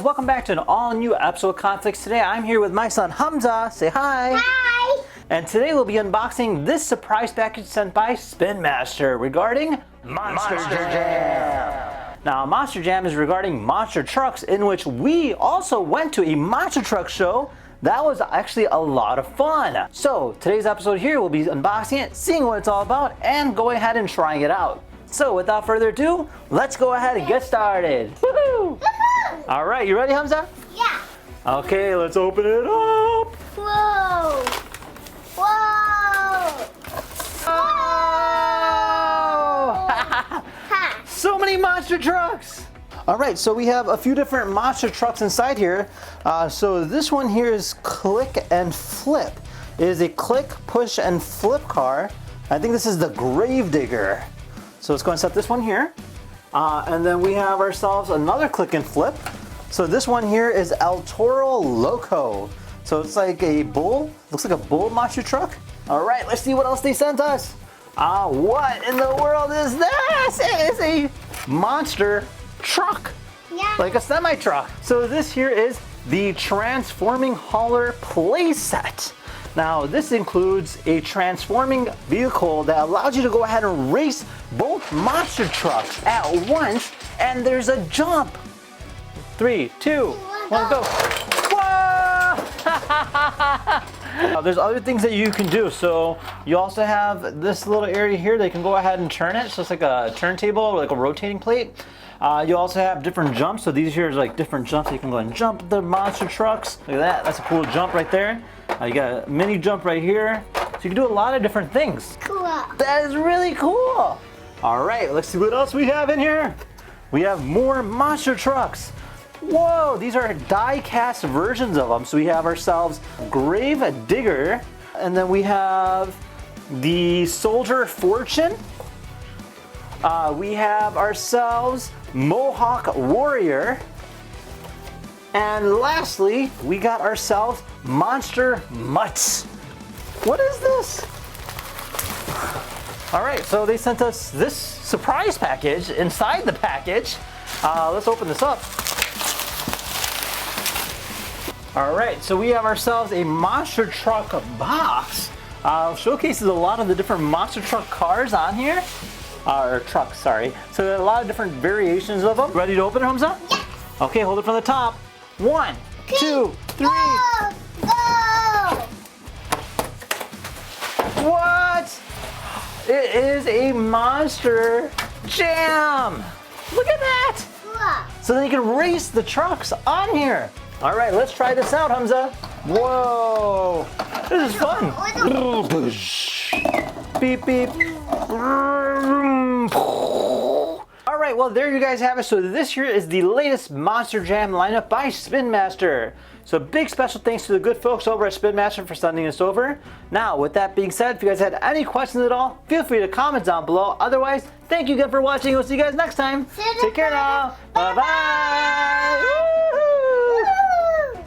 welcome back to an all-new episode of Conflicts. Today I'm here with my son Hamza. Say hi. Hi. And today we'll be unboxing this surprise package sent by SpinMaster regarding Monster Jam. Now Monster Jam is regarding monster trucks, in which we also went to a monster truck show. That was actually a lot of fun. So today's episode here, we'll be unboxing it, seeing what it's all about, and going ahead and trying it out. So without further ado, let's go ahead and get started. Woohoo! All right, you ready, Hamza? Yeah. Okay, let's open it up. Whoa. Whoa. Oh! So many monster trucks. All right, so we have a few different monster trucks inside here. So this one here is Click and Flip. It is a click, push, and flip car. I think this is the Gravedigger. So let's go and set this one here. And then we have ourselves another click and flip. So this one here is El Toro Loco. So it's like a bull, looks like a bull monster truck. All right, let's see what else they sent us. What in the world is this? It is a monster truck, Yeah. like a semi-truck. So this here is the Transforming Hauler play set. Now this includes a transforming vehicle that allows you to go ahead and race both monster trucks at once, and there's a jump. 3, 2, 1, go. Whoa! There's other things that you can do. So you also have this little area here that you can go ahead and turn it. So it's like a turntable or like a rotating plate. You also have different jumps. So these here is like different jumps. You can go and jump the monster trucks. Look at that. That's a cool jump right there. You got a mini jump right here. So you can do a lot of different things. Cool. That is really cool. All right, let's see what else we have in here. We have more monster trucks. Whoa, these are die-cast versions of them. So we have ourselves Gravedigger, and then we have the Soldier Fortune. We have ourselves Mohawk Warrior. And lastly, we got ourselves Monster Mutts. What is this? All right, so they sent us this surprise package inside the package. Let's open this up. All right, so we have ourselves a monster truck box. Showcases a lot of the different monster truck cars on here. Or trucks, sorry. So there are a lot of different variations of them. Ready to open it, Hamza? Yeah. Okay, hold it from the top. 1, 2, 3. Go. Go. What? It is a Monster Jam. Look at that. Cool. So then you can race the trucks on here. All right, let's try this out, Hamza. Whoa, this is fun. Beep, beep. All right, well, there you guys have it. So this here is the latest Monster Jam lineup by SpinMaster. So big special thanks to the good folks over at SpinMaster for sending us over. Now, with that being said, if you guys had any questions at all, feel free to comment down below. Otherwise, thank you again for watching. We'll see you guys next time. Take care now. Bye-bye.